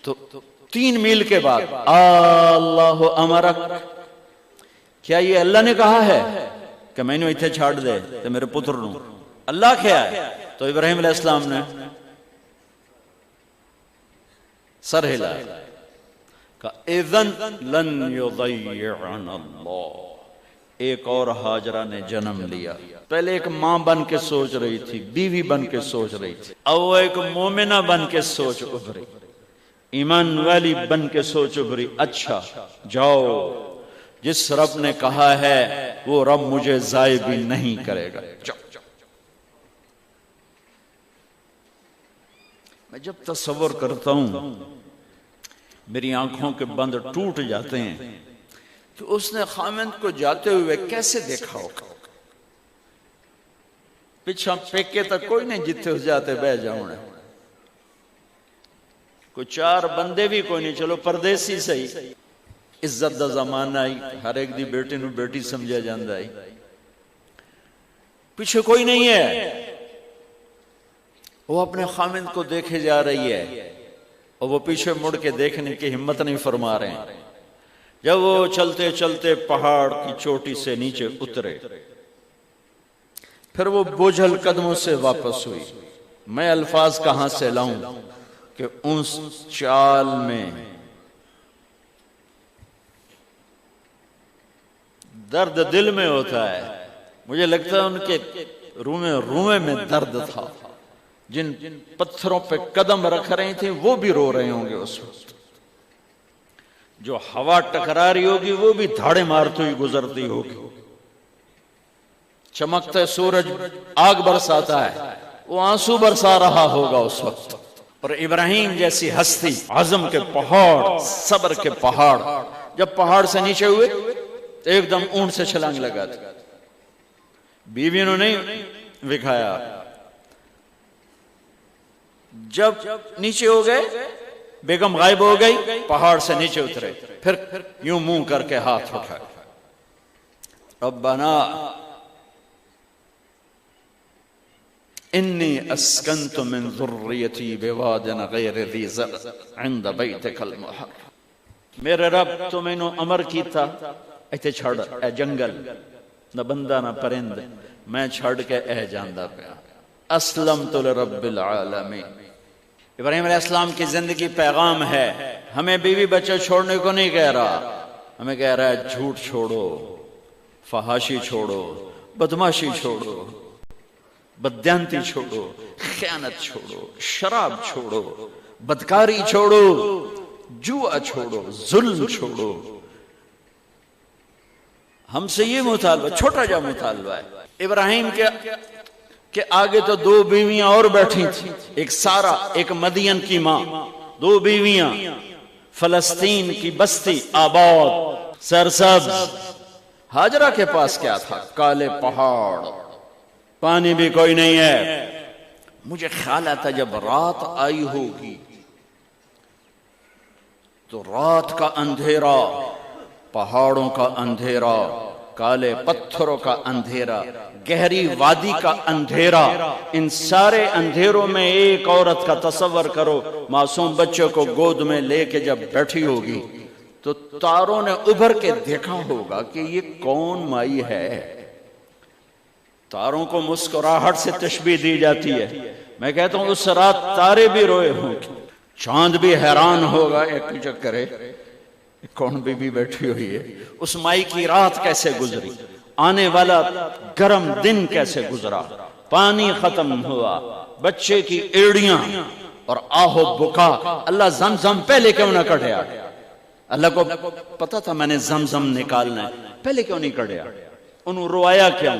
تو 3 میل کے بعد اللہ امرک، کیا یہ اللہ نے کہا ہے کہ میں نے اتنے چھاڑ دے تو میرے پتر نو؟ اللہ کیا ہے؟ تو ابراہیم علیہ السلام نے سر ہلا کہ اذن لن یضیعنا اللہ. ایک اور ہاجرہ نے جنم لیا. پہلے ایک ماں بن کے سوچ رہی تھی، بیوی بن کے سوچ رہی تھی، اب وہ ایک مومنہ بن کے سوچ ابھری، ایمان والی بن کے سوچ ابھری. اچھا جاؤ، جس رب نے کہا ہے وہ رب مجھے ضائع بھی نہیں کرے گا. جاؤ. میں جب تصور کرتا ہوں میری آنکھوں کے بند ٹوٹ جاتے ہیں کہ اس نے خامند کو جاتے ہوئے کیسے دیکھا ہوگا. پیچھا پیکے تک کوئی نہیں جتھے اس جاتے بہ جاؤں، کوئی 4 بندے بھی کوئی نہیں، چلو پردیسی سہی. عزت دا زمانہ آئی، ہر ایک دی بیٹی نو بیٹی سمجھا جاندہ آئی. پیچھے کوئی نہیں ہے، وہ اپنے خامند کو دیکھے جا رہی ہے اور وہ پیچھے مڑ کے دیکھنے کی ہمت نہیں فرما رہے ہیں. جب وہ چلتے چلتے پہاڑ کی چوٹی سے نیچے اترے، پھر وہ بوجھل قدموں سے واپس ہوئی. میں الفاظ کہاں سے لاؤں کہ اس چال میں درد دل میں ہوتا ہے. مجھے لگتا ہے ان کے روئے میں درد تھا. جن پتھروں پہ قدم رکھ رہی تھیں وہ بھی رو رہے ہوں گے اس وقت. جو ہوا ٹکرا رہی ہوگی وہ بھی دھاڑے مارتی ہوئی گزرتی ہوگی. چمکتا سورج آگ برساتا ہے، وہ آنسو برسا رہا ہوگا اس وقت. اور ابراہیم جیسی ہستی، عزم کے پہاڑ، صبر کے پہاڑ، جب پہاڑ سے نیچے ہوئے تو ایک دم اونٹ سے چھلانگ لگا دی. بیوی نے نہیں دکھایا. جب نیچے ہو گئے، بیگم غائب ہو گئی، پہاڑ سے نیچے اترے، پھر یوں منہ کر کے ہاتھ اٹھائے. ربنا انی اسکنت من ذریتی بواد غیر ذی زرع عند بیتک المحرم. میرے رب تو میں نے امر کی تھا ایتھے چھڑ اے جنگل، نہ بندہ نہ پرند، میں چھڑ کے اے جاندہ پیا. اسلمت لرب العالمین. ابراہیم علیہ السلام کی زندگی پیغام ہے. ہمیں بیوی بچے چھوڑنے کو نہیں کہہ رہا، ہمیں کہہ رہا ہے جھوٹ چھوڑو، فحاشی چھوڑو، بدماشی چھوڑو، بددیانتی چھوڑو، خیانت چھوڑو، شراب چھوڑو، بدکاری چھوڑو، جوا چھوڑو، ظلم چھوڑو. ہم سے یہ مطالبہ، چھوٹا جا مطالبہ ہے. ابراہیم کے آگے تو 2 بیویاں اور بیٹھی تھیں، ایک سارا، ایک مدین کی ماں. 2 بیویاں، فلسطین کی بستی آباد سرسبز. ہاجرہ کے پاس کیا تھا؟ کالے پہاڑ، پانی بھی کوئی نہیں ہے. مجھے خیال آتا جب رات آئی ہوگی تو رات کا اندھیرا، پہاڑوں کا اندھیرا، کالے پتھروں کا اندھیرا، گہری وادی کا اندھیرا، ان سارے اندھیروں میں ایک عورت کا تصور کرو، معصوم بچے کو گود میں لے کے جب بیٹھی ہوگی تو تاروں نے ابھر کے دیکھا ہوگا کہ یہ کون مائی ہے. تاروں کو مسکراہٹ سے تشبیہ دی جاتی ہے. میں کہتا ہوں اس رات تارے بھی روئے ہوں گے، چاند بھی حیران ہوگا، ایک چکرے کون بی بی بیٹھی ہوئی ہے. اس مائی کی رات کیسے گزری، آنے والا گرم دن کیسے گزرا، پانی ختم ہوا، بچے کی ایڑیاں اور آہو بکا. اللہ زمزم پہلے کیوں نہ کڑھیا؟ اللہ کو پتا تھا میں نے زمزم نکالنا ہے، پہلے کیوں نہیں کڑھیا؟ انہوں روایا کیوں؟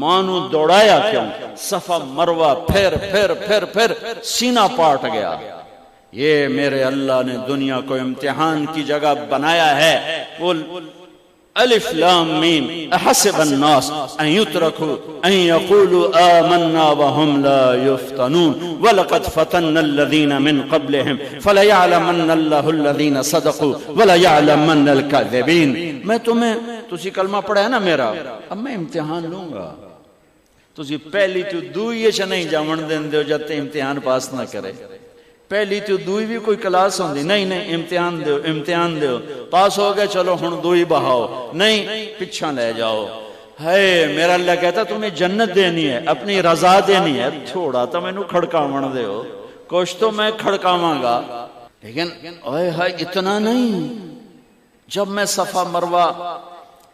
مانو دوڑایا کیوں؟ صفا مروہ پھر پھر پھر پھر سینہ پاٹ گیا. یہ میرے اللہ نے دنیا کو امتحان کی جگہ بنایا ہے. قل الف لام میم احسب الناس ان يتركوا ان يقولوا آمنا وهم لا يفتنون ولقد فتنا الذين من قبلهم فليعلمن الله الذين صدقوا وليعلمن الكاذبين. میں تمہیں تسی کلمہ پڑھا ہے نا میرا، اب میں امتحان لوں گا. تسی پہلی تو دوئیے چھ نہیں جامن دین دے جاتے امتحان پاس نہ کرے. پہلی تو دوئی بھی کوئی کلاس ہوندی نہیں امتحان دیو پاس ہو گئے چلو ہن دوئی بہاؤ نہیں پچھا لے جاؤ ہے میرا اللہ کہتا تمہیں جنت دینی ہے اپنی رضا دینی ہے تھوڑا تو میں نو کھڑکاون دے ہو کچھ تو میں کھڑکاواں گا لیکن اوئے ہائے اتنا نہیں جب میں صفا مروہ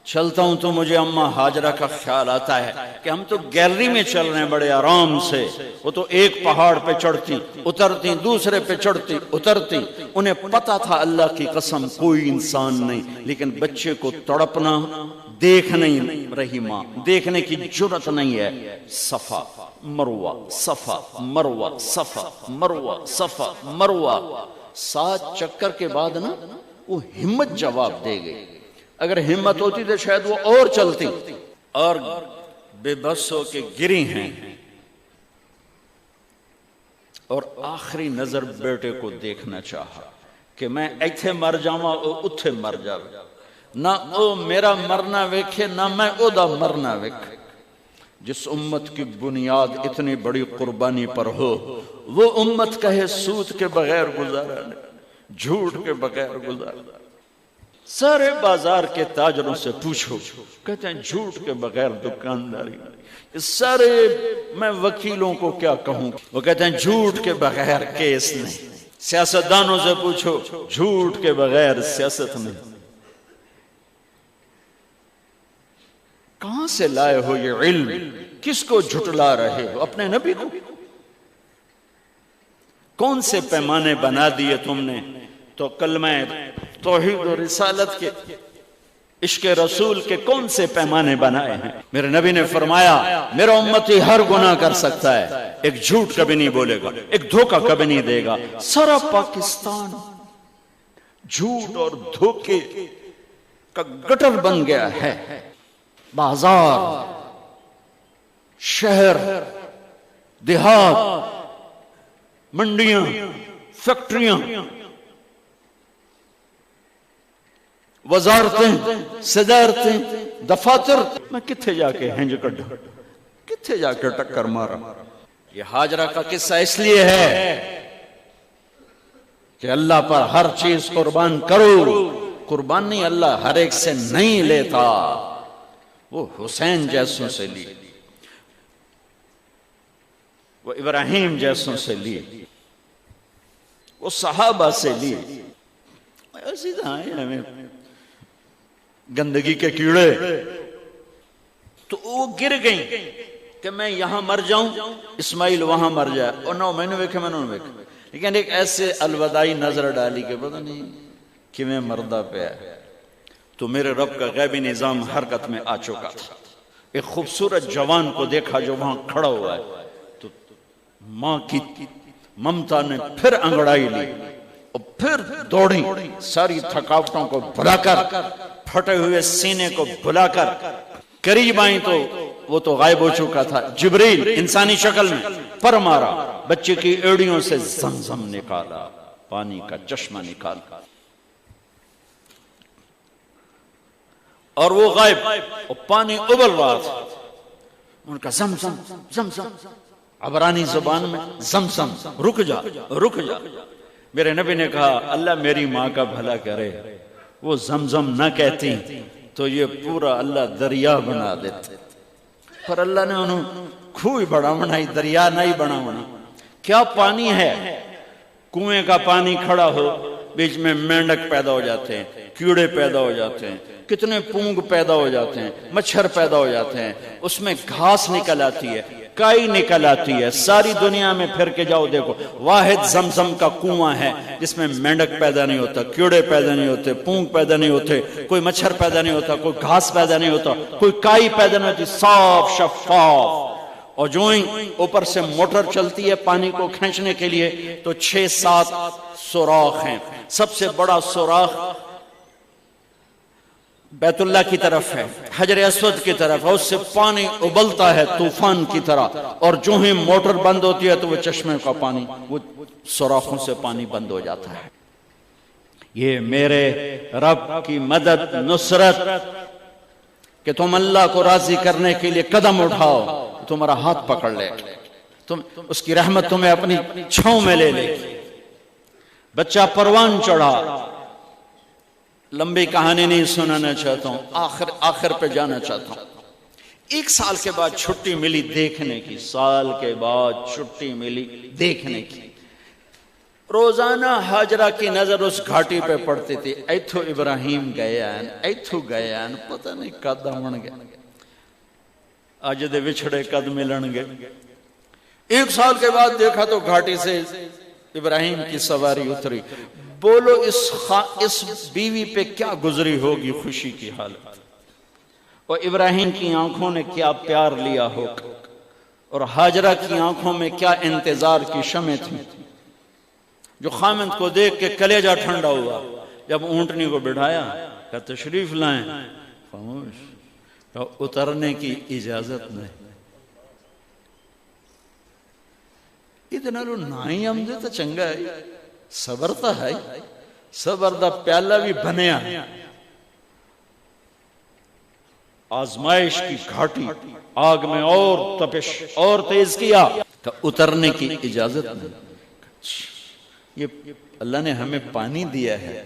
چلتا ہوں تو مجھے اماں ہاجرہ کا خیال آتا ہے کہ ہم تو گیلری میں چل رہے ہیں بڑے آرام سے وہ تو ایک پہاڑ پہ چڑھتی اترتی دوسرے پہ چڑھتی اترتی انہیں پتا تھا اللہ کی قسم کوئی انسان نہیں لیکن بچے کو تڑپنا دیکھ نہیں رہی ماں دیکھنے کی جرت نہیں ہے صفا مروہ صفا مروہ صفا مروہ صفا مروہ 7 چکر کے بعد نا وہ ہمت جواب دے گئی اگر ہمت ہوتی تو شاید وہ اور چلتی اور بے بس ہو کے گری ہیں اور آخری نظر بیٹے کو دیکھنا چاہا کہ میں ایتھے مر جاواں او اتھے مر جاوے نہ او میرا مرنا ویکھے نہ میں او دا مرنا ویکھے جس امت کی بنیاد اتنی بڑی قربانی پر ہو وہ امت کہے سود کے بغیر گزارا نہیں جھوٹ کے بغیر گزارا سارے بازار کے تاجروں سے پوچھو کہتے ہیں جھوٹ کے بغیر دکانداری سارے میں وکیلوں کو کیا کہوں وہ کہتے ہیں جھوٹ کے بغیر کیس نہیں سیاستدانوں سے پوچھو جھوٹ کے بغیر سیاست نہیں کہاں سے لائے ہو یہ علم کس کو جھٹلا رہے ہو اپنے نبی کو کون سے پیمانے بنا دیے تم نے تو کلمہ توحید و رسالت کے عشق رسول کے کون سے پیمانے بنائے ہیں میرے نبی نے فرمایا میرا امتی ہر گناہ کر سکتا ہے ایک جھوٹ کبھی نہیں بولے گا ایک دھوکہ کبھی نہیں دے گا سارا پاکستان جھوٹ اور دھوکے کا گٹر بن گیا ہے بازار شہر دیہات منڈیاں فیکٹریاں وزارتیں صدارتیں دفاتر میں کتھے جا کے ہنج کڈا کتھے جا کے ٹکر مارا یہ ہاجرہ کا قصہ اس لیے ہے کہ اللہ پر ہر چیز قربان کرو قربان نہیں اللہ ہر ایک سے نہیں لیتا وہ حسین جیسوں سے لی وہ ابراہیم جیسوں سے لی وہ صحابہ سے لی ایسی ہمیں گندگی کے کیڑے تو وہ گر گئیں کہ میں یہاں مر جاؤں اسماعیل وہاں مر جائے اور نو میں نے ویکھے لیکن ایک ایسے الوداعی نظر ڈالی کہ پتہ نہیں کہ میں مردہ پہ ہے تو میرے رب کا غیبی نظام حرکت میں آ چکا تھا ایک خوبصورت جوان کو دیکھا جو وہاں کھڑا ہوا ہے تو ماں کی ممتا نے پھر انگڑائی لی اور پھر دوڑی ساری تھکاوٹوں کو بھلا کر پھٹے ہوئے سینے کو بھلا کر قریب آئیں تو وہ تو غائب ہو چکا تھا جبریل انسانی شکل میں پر مارا بچے کی ایڑیوں سے زمزم نکالا پانی کا چشمہ نکالا اور وہ غائب اور پانی ابل رہا تھا ان کا زمزم زمزم عبرانی زبان میں زمزم رک جا رک جا میرے نبی نے کہا اللہ میری ماں کا بھلا کرے وہ زمزم نہ کہتی تو یہ پورا اللہ دریا بنا دیتے پر اللہ نے انہوں کھوئی بڑا بنائی دریا نہیں بنا بنا کیا پانی ہے کنویں کا پانی کھڑا ہو بیچ میں مینڈک پیدا ہو جاتے ہیں کیڑے پیدا ہو جاتے ہیں کتنے پونگ پیدا ہو جاتے ہیں مچھر پیدا ہو جاتے ہیں اس میں گھاس نکل آتی ہے کائی نکل آتی ہے ساری دنیا میں پھر کے جاؤ دیکھو واحد زمزم کا کنواں ہے جس میں مینڈک پیدا نہیں ہوتا کیڑے پیدا نہیں ہوتے پونگ پیدا نہیں ہوتے کوئی مچھر پیدا نہیں ہوتا کوئی گھاس پیدا نہیں ہوتا کوئی کائی پیدا نہیں ہوتی صاف شفاف اور جو ہی اوپر سے موٹر چلتی ہے پانی کو کھینچنے کے لیے تو 6-7 سوراخ ہیں سب سے بڑا سوراخ بیت اللہ کی طرف ہے حجر اسود کی طرف ہے اس سے پانی ابلتا ہے طوفان کی طرح اور جو ہی موٹر بند ہوتی ہے تو وہ چشمے کا پانی وہ سوراخوں سے پانی بند ہو جاتا ہے یہ میرے رب کی مدد نصرت کہ تم اللہ کو راضی کرنے کے لیے قدم اٹھاؤ تمہارا ہاتھ پکڑ لے تم اس کی رحمت تمہیں اپنی چھاؤں میں لے لے بچہ پروان چڑھا. لمبی کہانی نہیں سنانا چاہتا ہوں, آخر پہ جانا چاہتا ہوں. 1 سال کے بعد چھٹی ملی دیکھنے کی, سال کے بعد چھٹی ملی دیکھنے کی. روزانہ ہاجرہ کی نظر اس گھاٹی پہ پڑتی تھی. ایتھو ابراہیم گیا پتہ نہیں کد آن گیا, آج دے وچھڑے کد ملن گے. 1 سال کے بعد دیکھا تو گھاٹی سے ابراہیم کی سواری اتری. بولو اس بیوی پہ کیا گزری ہوگی خوشی کی حالت, اور ابراہیم کی آنکھوں نے کیا پیار لیا ہوگا, اور ہاجرہ کی آنکھوں میں کیا انتظار کی شمع تھی, جو خامند کو دیکھ کے کلیجہ ٹھنڈا ہوا. جب اونٹنی کو بٹھایا کہ تشریف لائیں, خاموش, اترنے کی اجازت نہیں. اتنا لو نائی ہم دے تو چنگا ہے, صبر تا ہے, صبر دا پیالہ بھی بنیا. آزمائش کی گھاٹی, آگ میں اور تپش اور تیز کیا کہ اترنے کی اجازت نہیں. یہ اللہ نے ہمیں پانی دیا ہے,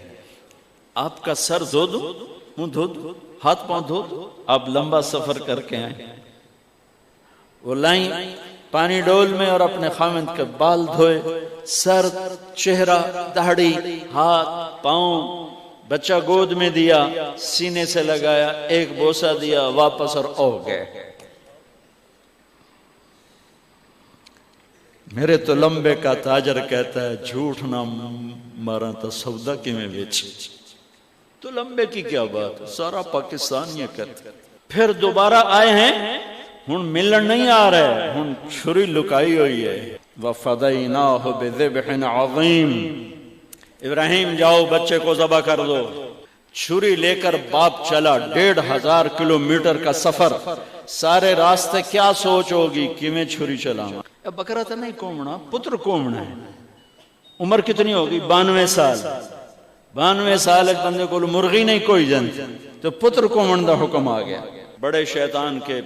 آپ کا سر دھو دو, منہ دھو دو, ہاتھ پاؤں دھو دو, آپ لمبا سفر کر کے آئیں. وہ لائیں پانی ڈول میں اور اپنے خامند کے بال دھوئے, سر, چہرہ, داڑھی, ہاتھ, پاؤں. بچہ گود میں دیا, سینے سے لگایا, ایک بوسہ دیا, واپس اور گئے. میرے تو لمبے کا تاجر کہتا ہے جھوٹ نہ مارا تو سودا کی میں بیچ. تو لمبے کی کیا بات, سارا پاکستان یہ کہتا. پھر دوبارہ آئے ہیں, ہن ملن نہیں آ رہے, ہن چھری لکائی ہوئی ہے. وَفَدَيْنَاهُ بِذِبْحٍ عَظِيمٍ. ابراہیم جاؤ بچے کو ذبح کر دو. چھری لے کر باپ چلا, 1500 کلومیٹر کا سفر. سارے راستے کیا سوچ ہوگی کہ میں چھری چلاؤں. بکرا تو نہیں کومنا, پتر کومنا ہے. عمر کتنی ہوگی, 92 سال. 92 سال ایک بندے کو مرغی نہیں کوئی جنت, تو پتر کومن دا حکم آ گیا. بڑے شیطان کے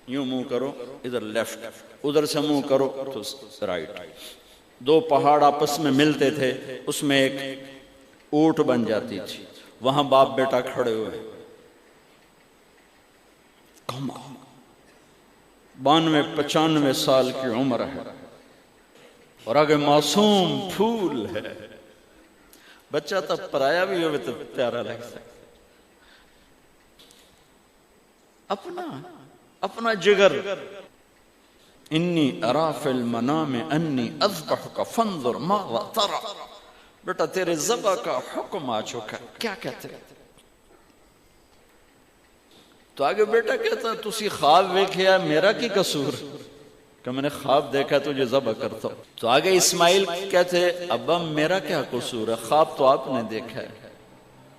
یوں منہ کرو, ادھر لیفٹ, ادھر سے منہ کرو تو رائٹ. 2 پہاڑ آپس میں ملتے تھے, اس میں ایک اونٹ بن جاتی تھی. وہاں باپ بیٹا کھڑے ہوئے. 92-95 سال کی عمر ہے, اور آگے معصوم پھول ہے. بچہ تب پرایا بھی ہوئے تو پیارا لگتا ہے. اپنا جگر. انی ارا فی المنام انی اذبحک فانظر ماذا ترى. بیٹا تیرے ذبح کا حکم آ چکا, کیا کہتے ہیں؟ تو آگے بیٹا کہتا تسی خواب ویکھیا, میرا کی قصور کہ میں نے خواب دیکھا تجھے ذبح کرتا ہوں. تو آگے اسماعیل کہتے ابا میرا کیا قصور ہے, خواب تو آپ نے دیکھا ہے,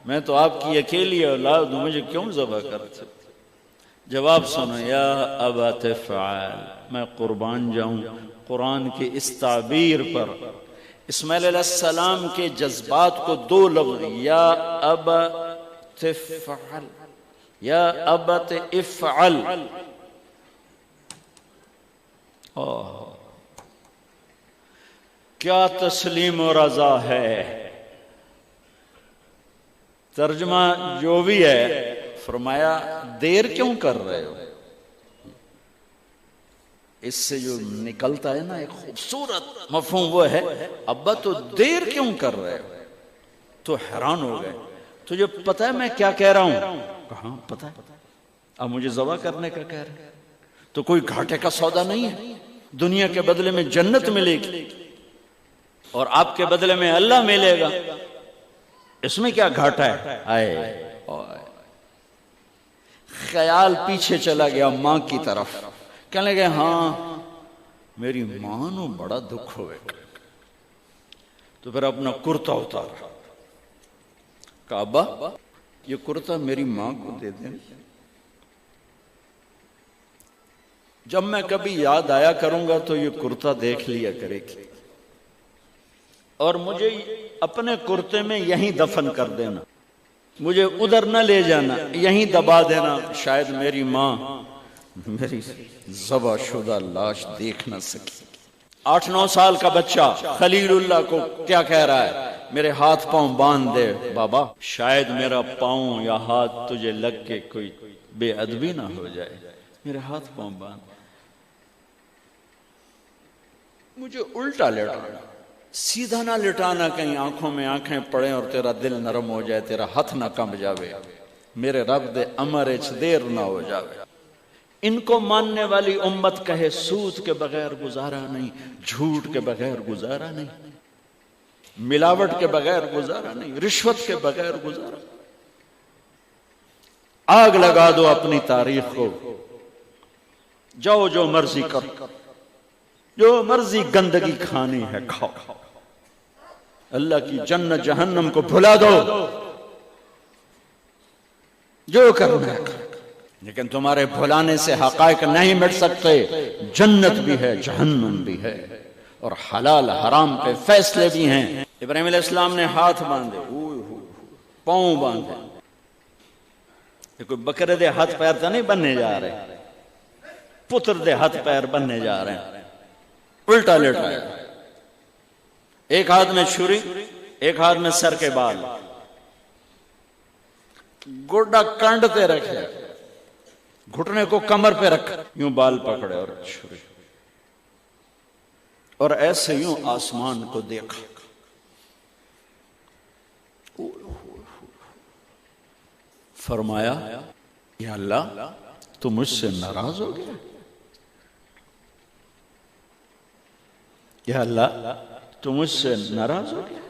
میں تو آپ کی اکیلی اولاد ہوں, مجھے کیوں ذبح کرتے؟ جواب سنو, یا ابا تفعل, میں قربان جاؤں قرآن کی اس تعبیر پر. اسماعیل علیہ السلام کے جذبات کو 2 لفظ, یا ابا تفعل, یا ابت افعل. کیا تسلیم و رضا ہے. ترجمہ جو بھی ہے, فرمایا دیر کیوں کر رہے ہو. اس سے جو نکلتا ہے نا ایک خوبصورت مفہوم, وہ ہے ابا تو دیر کیوں کر رہے ہو. تو حیران ہو گئے, تجھے پتہ ہے میں کیا کہہ رہا ہوں؟ کہاں پتہ ہے, اب مجھے ذبح کرنے کا کہہ رہے. تو کوئی گھاٹے کا سودا نہیں ہے, دنیا کے بدلے میں جنت ملے گی اور آپ کے بدلے میں اللہ ملے گا, اس میں کیا گھاٹا ہے. آئے خیال پیچھے چلا گیا ماں کی طرف. کہنے لگے ہاں میری ماں نو بڑا دکھ ہوئے. تو پھر اپنا کرتا اتارا, کعبہ یہ کرتا میری ماں کو دے دیں, جب میں کبھی یاد آیا کروں گا تو یہ کرتا دیکھ لیا کرے گی, اور مجھے اپنے کرتے میں یہیں دفن کر دینا, مجھے ادھر نہ لے جانا, یہیں دبا دینا, شاید میری ماں میری ذبح شدہ لاش دیکھ نہ سکی. 8-9 سال کا بچہ خلیل اللہ کو کیا کہہ رہا ہے؟ میرے ہاتھ پاؤں باندھ دے بابا، شاید میرا پاؤں یا ہاتھ تجھے لگ کے کوئی بے ادبی نہ ہو جائے، میرے ہاتھ پاؤں باندھ۔ مجھے الٹا لٹانا، سیدھا نہ لٹانا، کہیں آنکھوں میں آنکھیں پڑیں اور تیرا دل نرم ہو جائے، تیرا ہاتھ نہ کمب جاوے، میرے رب دے امر اچ دیر نہ ہو جاوے۔ ان کو ماننے والی امت کہے سود کے بغیر گزارا نہیں، جھوٹ کے بغیر گزارا نہیں، ملاوٹ کے بغیر گزارا نہیں، رشوت کے بغیر گزارا۔ آگ لگا دو اپنی تاریخ کو، جاؤ جو مرضی کرو، جو مرضی گندگی کھانی ہے کھاؤ، اللہ کی جنت جہنم کو بھلا دو، جو کرنا ہے، لیکن تمہارے بھلانے سے حقائق نہیں مٹ سکتے۔ جنت بھی ہے، جہنم بھی ہے، اور حلال حرام پہ فیصلے بھی ہیں۔ ابراہیم علیہ السلام نے ہاتھ باندھے، پاؤں باندھے، یہ کوئی بکرے دے ہاتھ پیر تو نہیں بننے جا رہے، پتر دے ہاتھ پیر بننے جا رہے ہیں۔ الٹا لٹایا، ایک ہاتھ میں چھری، ایک ہاتھ میں سر کے بال، گوڈا کنڈ پہ رکھے، گھٹنے کو کمر پہ رکھ، یوں بال پکڑے اور چھری، اور ایسے یوں آسمان کو دیکھا۔ فرمایا یا اللہ تو مجھ سے ناراض ہو گیا، یا اللہ تو مجھ سے ناراض ہو گیا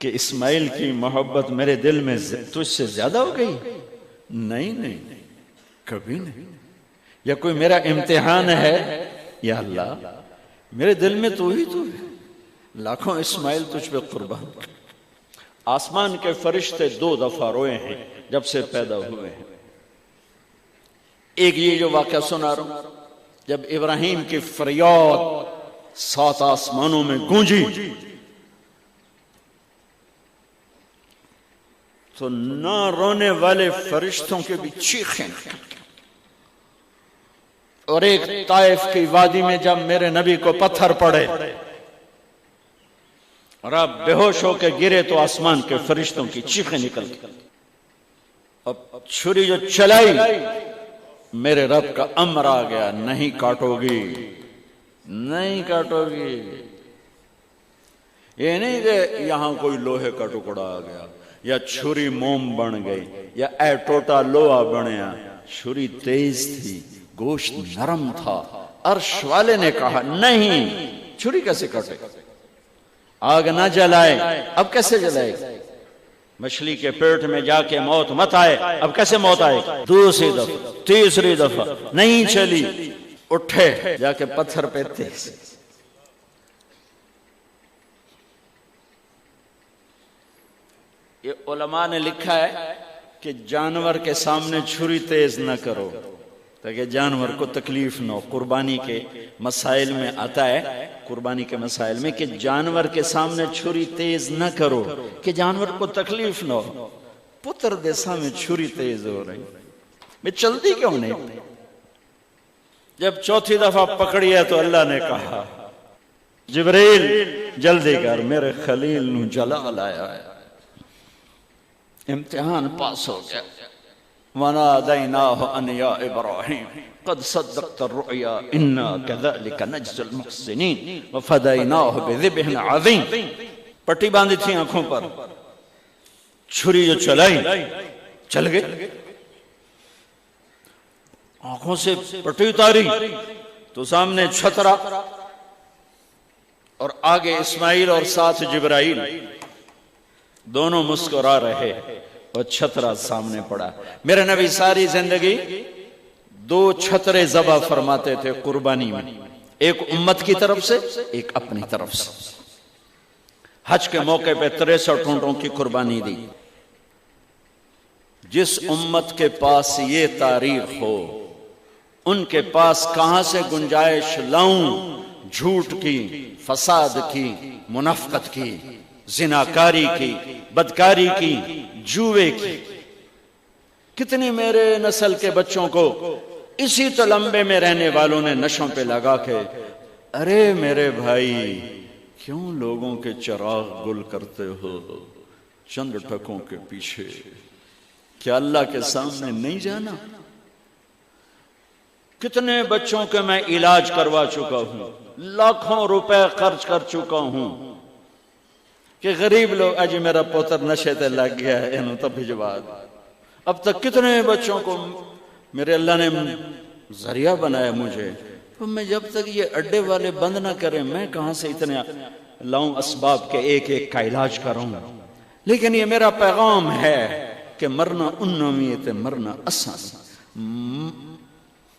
کہ اسماعیل کی محبت میرے دل میں تجھ سے زیادہ ہو گئی؟ نہیں نہیں، کبھی نہیں، یا کوئی میرا امتحان ہے؟ یا اللہ میرے دل میں تو ہی تو ہے، لاکھوں اسماعیل تجھ پہ قربان۔ آسمان کے فرشتے 2 دفعہ روئے ہیں جب سے پیدا ہوئے ہیں۔ ایک یہ جو واقعہ سنا رہا ہوں، جب ابراہیم کی فریاد 7 آسمانوں میں گونجی تو نہ رونے والے فرشتوں کے بھی چیخیں، اور ایک طائف کی وادی میں جب میرے نبی کو پتھر پڑے اور آپ بے ہوش ہو کے گرے تو آسمان کے فرشتوں کی چیخیں نکل گئی۔ اب چھری جو چلائی، میرے رب کا امر آ گیا، نہیں کاٹو گی، نہیں کاٹو گی۔ یہ نہیں کہ یہاں کوئی لوہے کا ٹکڑا آ گیا، یا چھری موم بن گئی، یا اے ٹوٹا لوہا بنیا۔ چھری تیز تھی، گوشت نرم تھا۔ عرش والے نے کہا نہیں، چھری کیسے کٹے؟ آگ نہ جلائے، اب کیسے جلائے؟ مچھلی کے پیٹ میں جا کے موت مت آئے، اب کیسے موت آئے؟ دوسری دفعہ، تیسری دفعہ نہیں چلی، اٹھے جا کے پتھر پہ تیز۔ یہ علماء نے لکھا ہے کہ جانور کے سامنے چھری تیز نہ کرو تاکہ جانور کو تکلیف نہ ہو۔ قربانی کے مسائل میں آتا ہے، قربانی کے مسائل میں، کہ جانور کے سامنے چھری تیز نہ کرو کہ جانور کو تکلیف نہ ہو۔ پتر دے سامنے چھری تیز ہو رہی، میں چلتی کیوں نہیں؟ جب چوتھی دفعہ پکڑی ہے تو اللہ نے کہا جبریل جلدی کر، میرے خلیل نو جلال آیا ہے۔ امتحان پاس ہو گیا۔ وَنَادَيْنَاهُ أَنْ يَا إِبْرَاهِيمُ قَدْ صَدَّقْتَ الرُّؤْيَا إِنَّا كَذَلِكَ نَجْزِي الْمُحْسِنِينَ وَفَدَيْنَاهُ بِذِبْحٍ عَظِيمٍ۔ پٹی باندھی تھی آنکھوں پر، چھری جو چلائی چل گئی، آنکھوں سے پٹی اتاری تو سامنے چھترا، اور آگے اسماعیل اور ساتھ جبرائیل، دونوں مسکرا رہے اور چھترا سامنے پڑا۔ میرے نبی ساری زندگی 2 چھترے ذبح فرماتے تھے قربانی میں، ایک امت کی طرف سے، ایک اپنی طرف سے۔ حج کے موقع پہ 63 اونٹوں کی قربانی دی۔ جس امت کے پاس یہ تاریخ ہو، ان کے پاس کہاں سے گنجائش لاؤں جھوٹ کی، فساد کی، منافقت کی، زناکاری کی، بدکاری کی، جوے کی۔ کتنی میرے نسل کے بچوں کو اسی تلمبے میں رہنے والوں نے نشوں پہ لگا کے، ارے میرے بھائی کیوں لوگوں کے چراغ گل کرتے ہو چند ٹکوں کے پیچھے؟ کیا اللہ کے سامنے نہیں جانا؟ کتنے بچوں کے میں علاج کروا چکا ہوں، لاکھوں روپے خرچ کر چکا ہوں کہ غریب لوگ اج میرا پوتر نشے تے لگ گیا ہے انہوں تو بھجوا دو۔ اب تک کتنے بچوں کو میرے اللہ نے ذریعہ بنایا مجھے، تو میں جب تک یہ اڈے والے بند نہ کریں میں کہاں سے اتنے لاؤں اسباب کے ایک ایک کا علاج کروں؟ لیکن یہ میرا پیغام ہے کہ مرنا انمیت مرنا اسان۔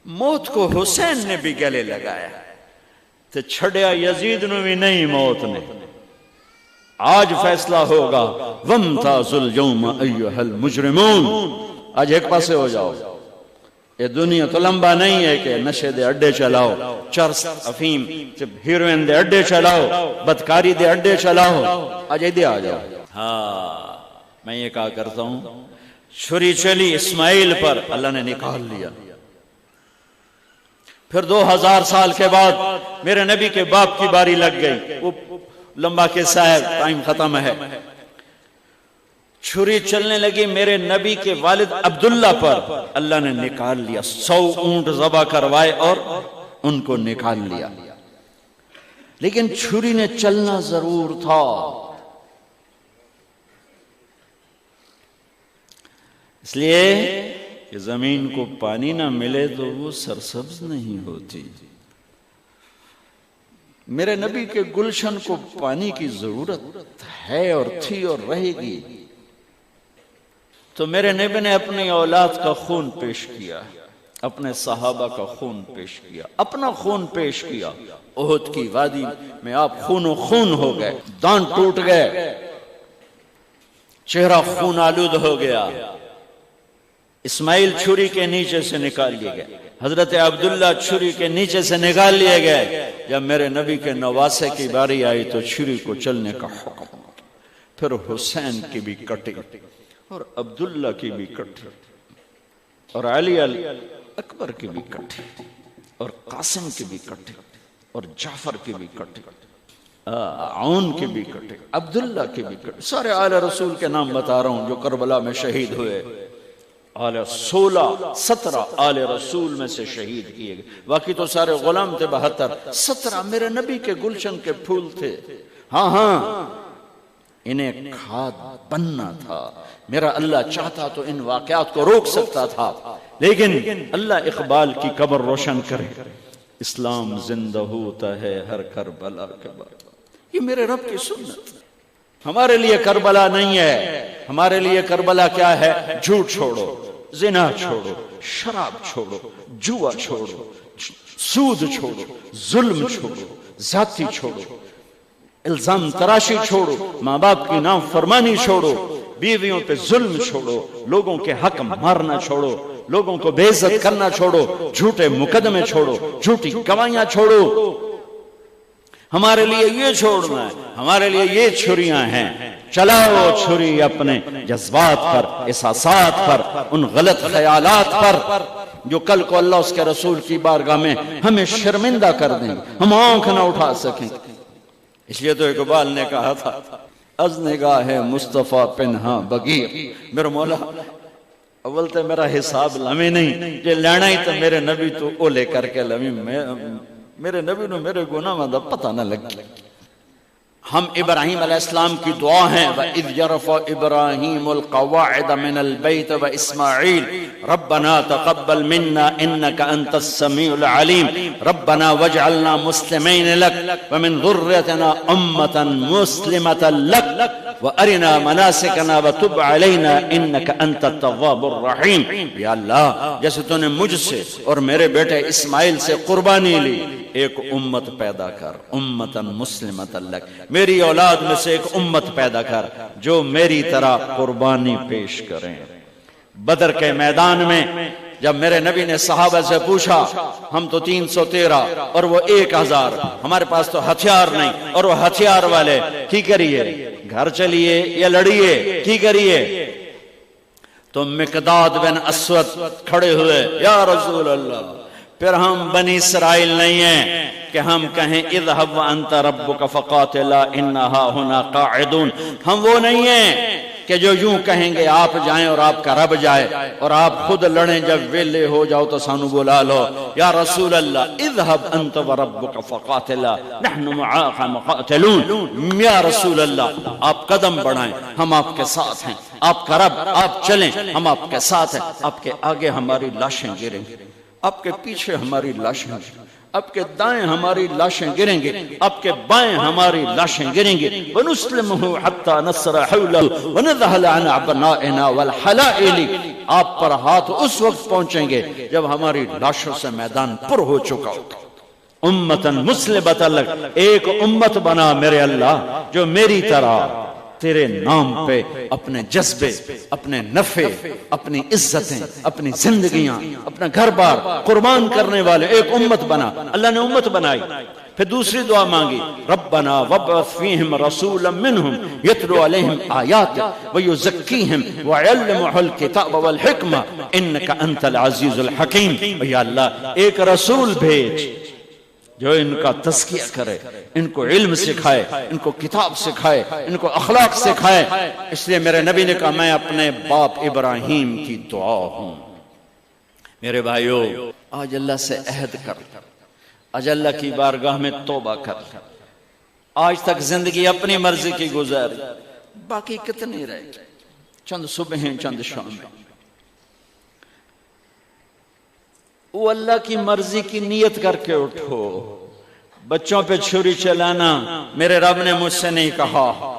موت کو حسین نے بھی گلے لگایا تو چھڑیا یزید نو بھی نہیں موت نے۔ آج فیصلہ ہوگا وَامْتَازُوا الْيَوْمَ أَيُّهَا الْمُجْرِمُونَ، آج ایک پاسے ہو جاؤ۔ یہ دنیا تو لمبا نہیں ہے کہ نشے دے اڈے چلاؤ، چرس افیم ہیروین دے اڈے چلاؤ، بدکاری دے اڈے چلاؤ، آج ایدے آ جاؤ۔ ہاں میں یہ کہا کرتا ہوں، چھری چلی اسماعیل پر، اللہ نے نکال لیا۔ پھر 2000 سال کے بعد میرے نبی کے باپ کی باری لگ گئی، وہ لمبا قصہ ہے، ٹائم ختم ہے۔ چھری چلنے لگی میرے نبی کے والد عبداللہ پر، اللہ نے نکال لیا۔ 100 اونٹ ذبح کروائے اور ان کو نکال لیا، لیکن چھری نے چلنا ضرور تھا۔ اس لیے کہ زمین کو پانی نہ ملے تو وہ سرسبز نہیں ہوتی۔ میرے نبی کے گلشن کو پانی کی ضرورت ہے اور تھی اور رہے گی، تو میرے نبی نے اپنی اولاد کا خون پیش کیا، اپنے صحابہ کا خون پیش کیا، اپنا خون پیش کیا۔ احد کی وادی میں آپ خون و خون ہو گئے، دانت ٹوٹ گئے، چہرہ خون آلود ہو گیا۔ اسماعیل چھری کے نیچے سے نکال لیے گئے، حضرت عبداللہ چھری کے نیچے سے نکال لیے گئے۔ جب میرے نبی کے نواسے کی باری آئی تو چھری کو چلنے کا حکم، پھر حسین کی بھی کٹی اور عبداللہ کی بھی کٹی اور علی اکبر کی بھی کٹی اور قاسم کی بھی کٹی اور جعفر کی بھی کٹی، عون کی بھی کٹی، عبداللہ کی بھی کٹی۔ سارے آل رسول کے نام بتا رہا ہوں جو کربلا میں شہید ہوئے۔ 17 آل رسول میں سے شہید کیے گئے، باقی تو سارے غلام تھے 72، 17 میرے نبی کے گلشن کے پھول تھے۔ ہاں انہیں کھاد بننا تھا۔ میرا اللہ چاہتا تو ان واقعات کو روک سکتا تھا، لیکن اللہ اقبال کی قبر روشن کرے، اسلام زندہ ہوتا ہے ہر کربلا کے بعد۔ یہ میرے رب کی سنت۔ ہمارے لیے کربلا نہیں ہے، ہمارے لیے کربلا کیا ہے؟ جھوٹ چھوڑو، زنا چھوڑو، شراب چھوڑو، جوا چھوڑو، سود چھوڑو، ظلم چھوڑو، ذاتی چھوڑو، الزام تراشی چھوڑو، ماں باپ کی نافرمانی چھوڑو، بیویوں پہ ظلم چھوڑو، لوگوں کے حق مارنا چھوڑو، لوگوں کو بے عزت کرنا چھوڑو، جھوٹے مقدمے چھوڑو، جھوٹی گواہیاں چھوڑو۔ ہمارے لیے یہ چھوڑنا ہے، ہمارے لیے یہ چھریاں ہیں۔ چلاؤ چھری اپنے جذبات پر، احساسات پر، ان غلط خیالات پر جو کل کو اللہ اس کے رسول کی بارگاہ میں ہمیں شرمندہ کر دیں، ہم آنکھ نہ اٹھا سکیں۔ اس لیے تو اقبال نے کہا تھا، از نگاہ مصطفیٰ پنہاں بغیر، میرے مولا اول تے میرا حساب لمیں نہیں، جے لینا ہی تو میرے نبی تو اولے کر کے لمیں، میرے نبی نو میرے گناہ مندہ پتہ نہ لگی۔ ہم ابراہیم علیہ السلام کی دعا ہیں وَإِذْ يَرْفَعُ إِبْرَاهِيمُ الْقَوَاعِدَ مِنَ الْبَيْتِ وَإِسْمَاعِيلُ رَبَّنَا تَقَبَّلْ مِنَّا إِنَّكَ أَنْتَ السَّمِيعُ الْعَلِيمُ رَبَّنَا وَاجْعَلْنَا مُسْلِمَيْنِ لَكَ وَمِنْ ذُرِّيَّتِنَا أُمَّةً مُسْلِمَةً لَكَ وَأَرِنَا مَنَاسِكَنَا وَتُبْ عَلَيْنَا إِنَّكَ أَنْتَ التَّوَّابُ الرَّحِيمُ۔ یا اللہ جیسے تو نے مجھ سے اور میرے بیٹے اسماعیل سے قربانی لی، ایک امت پیدا کر، امتاً مسلمتاً لک، میری اولاد میں سے ایک امت پیدا کر جو میری طرح قربانی پیش کریں۔ بدر کے میدان میں جب میرے نبی نے صحابہ سے پوچھا، ہم تو 313 اور وہ 1000، ہمارے پاس تو ہتھیار نہیں اور وہ ہتھیار والے، کی کریے؟ گھر چلیے یا لڑیے، کی کریے؟ تو مقداد بن اسود کھڑے ہوئے، یا رسول اللہ، پھر ہم بنی اسرائیل نہیں ہیں کہ ہم کہیں اذهب وانت ربک فقاتلا انا هاهنا قاعدون. ہم وہ نہیں ہیں کہ جو یوں کہیں گے آپ جائیں اور آپ کا رب جائے، اور آپ خود لڑیں، جب ویلے ہو جاؤ تو سانو بلا لو. یا رسول اللہ اذهب انت وربک فقاتلا نحن معاک مقاتلون. یا رسول اللہ آپ قدم بڑھائیں، ہم آپ کے ساتھ ہیں. آپ کا رب، آپ چلیں، ہم آپ کے ساتھ ہیں. آپ کے آگے ہماری لاشیں گریں گے، آپ کے پیچھے ہماری لاشیں گریں گے، آپ کے دائیں ہماری لاشیں گریں گے، آپ کے بائیں ہماری لاشیں گریں گے. وَنُسْلِمُهُ حَتَّى نَصْرَ حَوْلَهُ وَنَذْهَلَ عَنْ أَبْنَائِنَا وَالْحَلَائِلِ. آپ پر ہاتھ اس وقت پہنچیں گے جب ہماری لاشوں سے میدان پر ہو چکا ہوگا. امتاً مسلمۃ لک، ایک امت بنا میرے اللہ جو میری طرح تیرے نام پہ اپنے جذبے، اپنے نفع، اپنی عزتیں، اپنی زندگیاں، اپنا گھر بار قربان کرنے والے ایک امت بنا. اللہ نے امت بنائی. پھر دوسری دعا مانگی، ربنا وابعث فیہم رسولا منہم یتلو علیہم آیاتک ویزکیہم ویعلمہم الکتاب والحکمہ انک انت العزیز الحکیم. یا اللہ ایک رسول بھیج جو ان کا تزکیہ کرے، ان کو علم سکھائے، ان کو کتاب سکھائے، ان کو اخلاق سکھائے. اس لیے میرے نبی نے کہا میں اپنے باپ ابراہیم کی دعا ہوں. میرے بھائیو، آج اللہ سے عہد کر، آج اللہ کی بارگاہ میں توبہ کر. آج تک زندگی اپنی مرضی کی گزاری، باقی کتنی رہ گئی؟ چند صبحیں، چند شامیں. وہ اللہ کی مرضی کی نیت کر کے اٹھو. بچوں پہ چھری چلانا میرے رب نے مجھ سے نہیں کہا.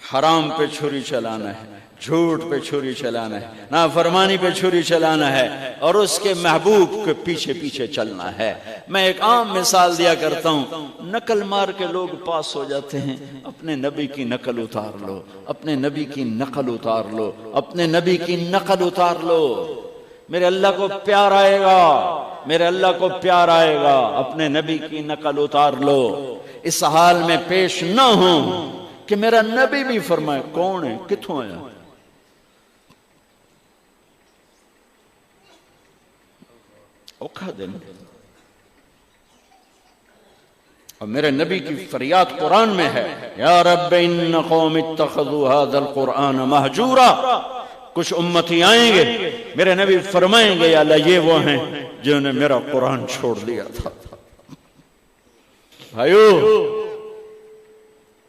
حرام پہ چھری چلانا ہے، جھوٹ پہ چھری چلانا ہے، نافرمانی پہ چھری چلانا ہے، اور اس کے محبوب کے پیچھے پیچھے چلنا ہے. میں ایک عام مثال دیا کرتا ہوں، نقل مار کے لوگ پاس ہو جاتے ہیں. اپنے نبی کی نقل اتار لو، اپنے نبی کی نقل اتار لو، اپنے نبی کی نقل اتار لو. میرے اللہ کو پیار آئے گا، میرے اللہ کو پیار آئے گا. اپنے نبی کی نقل اتار لو. اس حال میں پیش نہ ہو کہ میرا نبی بھی فرمائے کون ہے، کتھوں آیا. اوکھا دن. اور میرے نبی کی فریاد قرآن میں ہے، یا رب ان قوم اتخذوا هذا القرآن مہجورا. کچھ امتی آئیں گے، میرے نبی فرمائیں گے یا اللہ یہ وہ ہیں جنہوں نے میرا قرآن چھوڑ دیا تھا. بھائیو،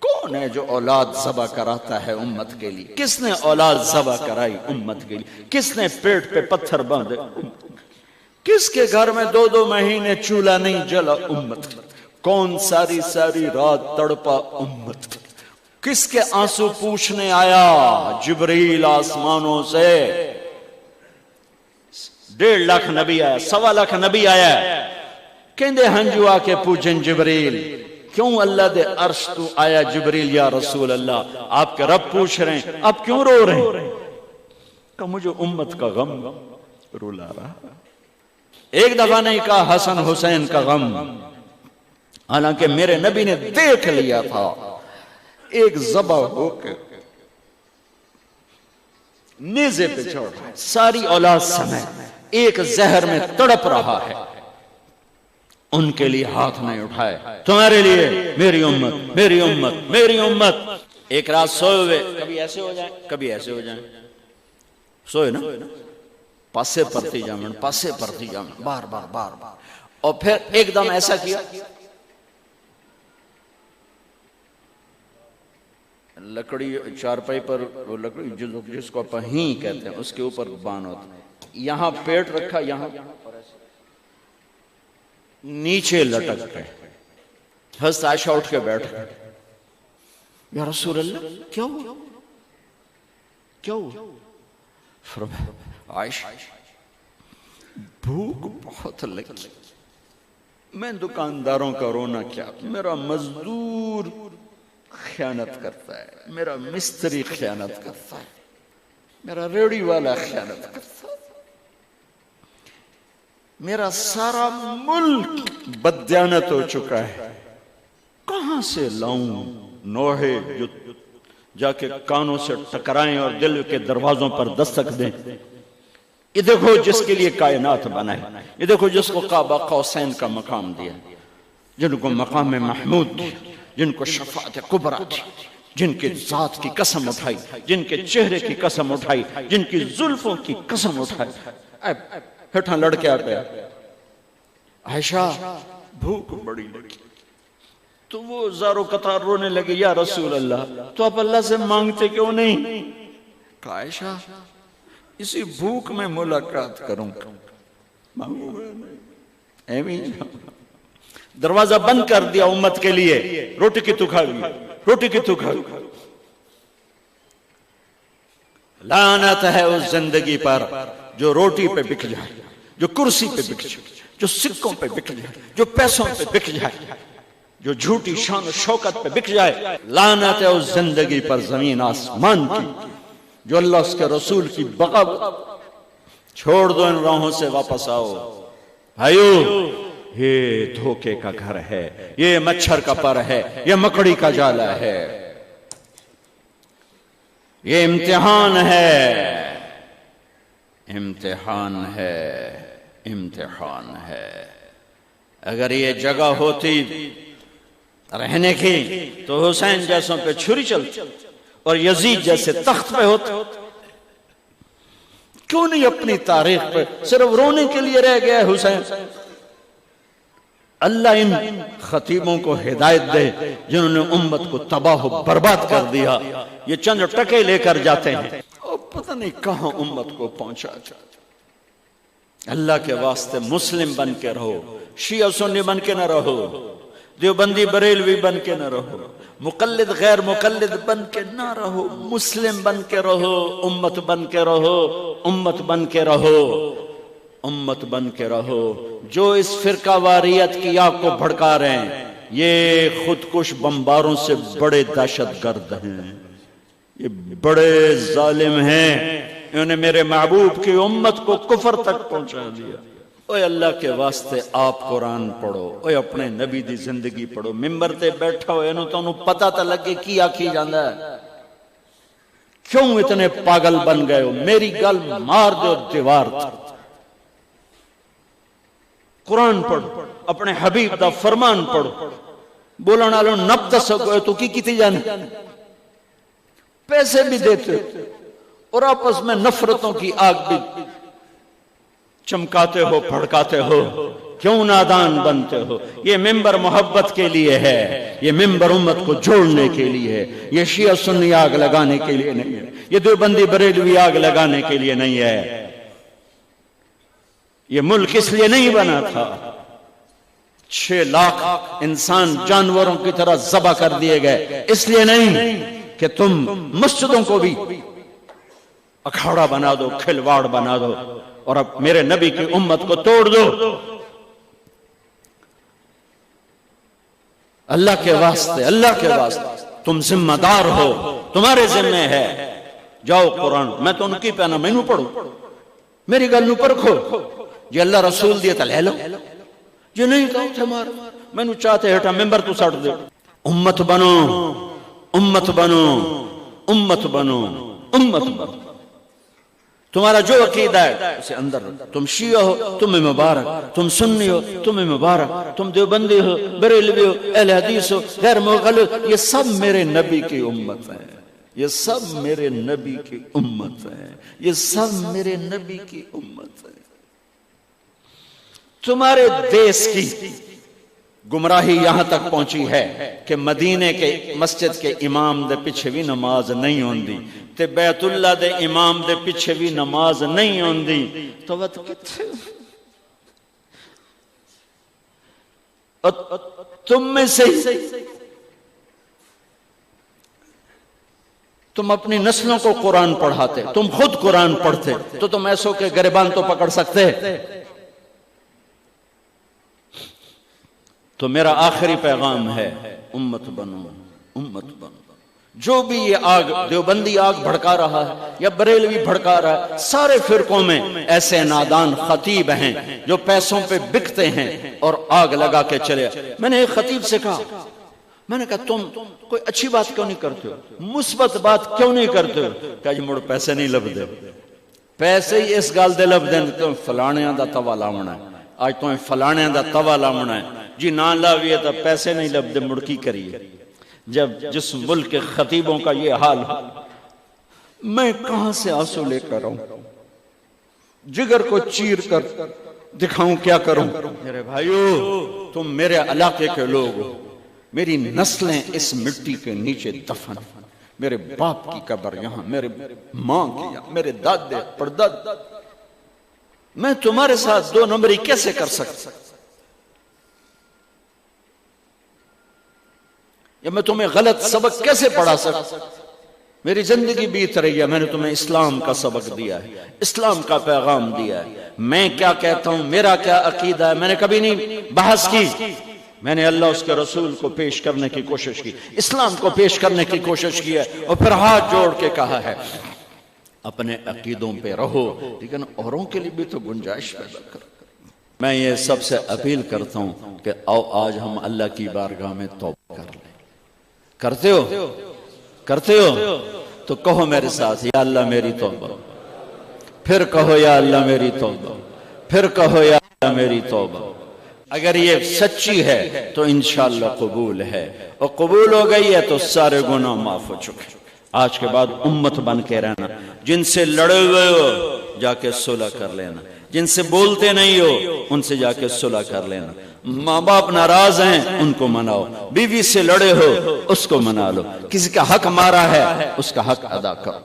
کون ہے جو اولاد ذبح کراتا ہے امت کے لیے؟ کس نے اولاد ذبح کرائی امت کے لیے؟ کس نے پیٹ پہ پتھر باندھے؟ کس کے گھر میں 2 مہینے چولہا نہیں جلا امت؟ کون ساری ساری رات تڑپا امت؟ کس کے آنسو پوچھنے آیا؟ جبریل آسمانوں سے. 1.5 لاکھ نبی آیا، 1.25 لاکھ نبی آیا. کہندے ہنجو آ کے پوچھن جبریل کیوں اللہ دے عرش تو آیا جبریل یا رسول اللہ آپ کے رب پوچھ رہے ہیں آپ کیوں رو رہے ہیں؟ کہ مجھے امت کا غم رولا رہا. ایک دفعہ نہیں کہا حسن حسین کا غم، حالانکہ میرے نبی نے دیکھ لیا تھا ایک ذبح ہو کے نیزے پہ چڑھ رہا ہے، ساری اولاد سمیت ایک زہر میں تڑپ رہا ہے. ان کے لیے ہاتھ نہیں اٹھائے. تمہارے لیے میری امت، میری امت، میری امت. ایک رات سوئے ہوئے، کبھی ایسے ہو جائیں کبھی ایسے ہو جائیں. سوئے نا، پاسے پرتی جامن، پاسے پرتی جامن، بار بار بار بار. اور پھر ایک دم ایسا کیا، لکڑی چارپائی پر، وہ لکڑی جس کو پہیں کہتے ہیں، اس کے اوپر بان ہوتا ہے. یہاں پیٹ رکھا، یہاں نیچے لٹک گئے. حضرت عائشہ اٹھ کے بیٹھ گئے. یا رسول اللہ کیا ہوا، کیا ہوا؟ فرمایا عائشہ بھوک بہت لگی، میں دکانداروں کا رونا کیا، میرا مزدور خیانت کرتا ہے، میرا مستری خیانت کرتا ہے، میرا ریڑی والا خیانت کرتا ہے، میرا سارا ملک بددیانت ہو چکا ہے، کہاں سے لاؤں نوحے جو جا کے کانوں سے ٹکرائیں اور دل کے دروازوں پر دستک دیں. یہ دیکھو جس کے لیے کائنات بنا ہے، یہ دیکھو جس کو قاب قوسین کا مقام دیا، جن کو مقام محمود دیا، جن کو شفاعت کبریٰ دی، جن کے ذات کی قسم اٹھائی، جن کے چہرے کی قسم اٹھائی، جن کی زلفوں کی قسم اٹھائی. ہٹھاں لڑکے آ گیا، عائشہ بھوک بڑی لگی. تو وہ زارو قطار رونے لگے، یا رسول اللہ تو آپ اللہ سے مانگتے کیوں نہیں؟ کہا عائشہ اسی بھوک میں ملاقات کروں گا، مانگوں گا نہیں. دروازہ بند کر دیا امت کے لیے. روٹی کی تو کھا گئی، روٹی کی تو کھا گئی. لعنت ہے اس زندگی پر جو روٹی پہ بک جائے، جو کرسی پہ بک جائے، جو سکوں پہ بک جائے، جو پیسوں پہ بک جائے، جو جھوٹی شان و شوکت پہ بک جائے. لعنت ہے اس زندگی پر زمین آسمان کی جو اللہ اس کے رسول کی بغاوت. چھوڑ دو ان راہوں سے، واپس آؤ بھائیو. یہ دھوکے کا گھر ہے، یہ مچھر کا پر ہے، یہ مکڑی کا جالا ہے، یہ امتحان ہے، امتحان ہے، امتحان ہے. اگر یہ جگہ ہوتی رہنے کی تو حسین جیسوں پہ چھری چلتی اور یزید جیسے تخت پہ ہوتے. کیوں نہیں اپنی تاریخ پہ صرف رونے کے لیے رہ گیا حسین؟ اللہ ان خطیبوں کو ہدایت دے جنہوں نے امت کو تباہ و برباد کر دیا. یہ چند ٹکے لے کر جاتے ہیں اور پتہ نہیں کہاں امت کو پہنچا جاتے. اللہ کے واسطے مسلم بن کے رہو، شیعہ سنی بن کے نہ رہو، دیوبندی بریلوی بن کے نہ رہو، مقلد غیر مقلد بن کے نہ رہو، مسلم بن کے رہو، امت بن کے رہو، امت بن کے رہو، امت بن کے رہو. جو اس فرقہ واریت کی آگ کو بھڑکا رہے ہیں یہ خودکش بمباروں سے بڑے دہشت گرد ہیں، یہ بڑے ظالم ہیں. انہوں نے میرے محبوب کی امت کو کفر تک پہنچا دیا. اوے اللہ کے واسطے آپ قرآن پڑھو، اوے اپنے نبی دی زندگی پڑھو. ممبر تے بیٹھا ہوئے انہوں تو انہوں پتہ تا لگے کی آکھی جاندہ ہے. کیوں اتنے پاگل بن گئے ہو؟ میری گل مار دو دیوار تھا. قرآن پڑھو، اپنے حبیب دا فرمان پڑھو. بولنا لو نب دس گئے تو کی تھی جانے، پیسے بھی دیتے اور آپس میں نفرتوں کی آگ بھی چمکاتے ہو، پھڑکاتے ہو. کیوں نادان بنتے ہو؟ یہ ممبر محبت کے لیے ہے، یہ ممبر امت کو جوڑنے کے لیے ہے. یہ شیعہ سنی آگ لگانے کے لیے نہیں ہے، یہ دیوبندی بریلوی آگ لگانے کے لیے نہیں ہے. یہ ملک اس لیے نہیں بنا تھا. 6 لاکھ انسان جانوروں کی طرح ذبح کر دیے گئے اس لیے نہیں کہ تم مسجدوں کو بھی اکھاڑا بنا دو، کھلواڑ بنا دو اور اب میرے نبی کی امت کو توڑ دو. اللہ کے واسطے، اللہ کے واسطے تم ذمہ دار ہو، تمہارے ذمہ ہے. جاؤ قرآن، میں تو ان کی پہنا میں نو پڑھوں، میری گل نو پرکھو. جی اللہ رسول دیتا لے لو، جی نہیں تو تمہار میں نو چاہتے ہٹا ممبر تو ساڑھ دے. امت بنو، امت بنو، امت بنو، امت بنو. تمہارا جو عقیدہ ہے اسے اندر. تم شیعہ ہو تمہیں مبارک، تم سنی ہو تمہیں مبارک، تم دیوبندی ہو، بریلوی ہو، اہل حدیث ہو، غیر مقلد، یہ سب میرے نبی کی امت ہے. یہ سب میرے نبی کی امت ہے، یہ سب میرے نبی کی امت ہے. تمہارے دیس کی گمراہی یہاں تک پہنچی ہے کہ مدینے کے مسجد کے امام دے پیچھے بھی نماز نہیں ہوندی تے بیت اللہ دے امام دے پیچھے بھی نماز نہیں ہوندی. تو وقت کتھے تم میں سے تم اپنی نسلوں کو قرآن پڑھاتے، تم خود قرآن پڑھتے تو تم ایسوں کے گریبان تو پکڑ سکتے. تو میرا آخری پیغام ہے امت بنو، امت بنو. جو بھی یہ آگ دیوبندی آگ بھڑکا رہا ہے یا بریلوی بھڑکا رہا ہے، سارے فرقوں میں ایسے نادان خطیب ہیں جو پیسوں پہ بکتے ہیں اور آگ لگا کے چلے. میں نے ایک خطیب سے کہا میں نے کہا تم کوئی اچھی بات کیوں نہیں کرتے ہو، مثبت بات کیوں نہیں کرتے ہو؟ کہا جی مڑ پیسے نہیں لب دے، پیسے ہی اس گل دے لب دیں تم فلانیاں دا توا لاونا ہے، آج تمہیں فلانیاں دا توا لاونا ہے جی، نہ لاویے تو پیسے نہیں لب دے، مڑ کی کریے؟ جب جس ملک کے خطیبوں کا یہ حال ہے، میں کہاں سے آنسو لے کر آؤں، جگر کو چیر کر دکھاؤں کیا کروں؟ میرے بھائیو تم میرے علاقے کے لوگ ہو، میری نسلیں اس مٹی کے نیچے دفن، میرے باپ کی قبر یہاں، میرے ماں کی یہاں، میرے دادے پرداد، میں تمہارے ساتھ دو نمبری کیسے کر سکتا؟ یا میں تمہیں غلط سبق کیسے پڑھا سکتا؟ میری زندگی بیت رہی ہے، میں نے تمہیں اسلام کا سبق دیا ہے، اسلام کا پیغام دیا ہے، میں کیا کہتا ہوں، میرا کیا عقیدہ ہے، میں نے کبھی نہیں بحث کی، میں نے اللہ اس کے رسول کو پیش کرنے کی کوشش کی، اسلام کو پیش کرنے کی کوشش کی ہے، اور پھر ہاتھ جوڑ کے کہا ہے اپنے عقیدوں پہ رہو، لیکن اوروں کے لیے بھی تو گنجائش پیدا کرو۔ میں یہ سب سے اپیل کرتا ہوں کہ آؤ آج ہم اللہ کی بارگاہ میں توبہ کر لیں۔ کرتے ہو؟ کرتے ہو؟ تو کہو میرے ساتھ، یا اللہ میری توبہ، پھر کہو یا اللہ میری توبہ، پھر کہو یا اللہ میری توبہ۔ اگر یہ سچی ہے تو انشاءاللہ قبول ہے، اور قبول ہو گئی ہے تو سارے گناہ معاف ہو چکے۔ آج کے بعد امت بن کے رہنا، جن سے لڑے ہوئے ہو جا کے صلح کر لینا، جن سے بولتے نہیں ہو ان سے جا کے صلح کر لینا، ماں باپ ناراض ہیں ان کو مناؤ، بیوی سے لڑے ہو اس کو منا لو، کسی کا حق مارا ہے اس کا حق ادا کرو۔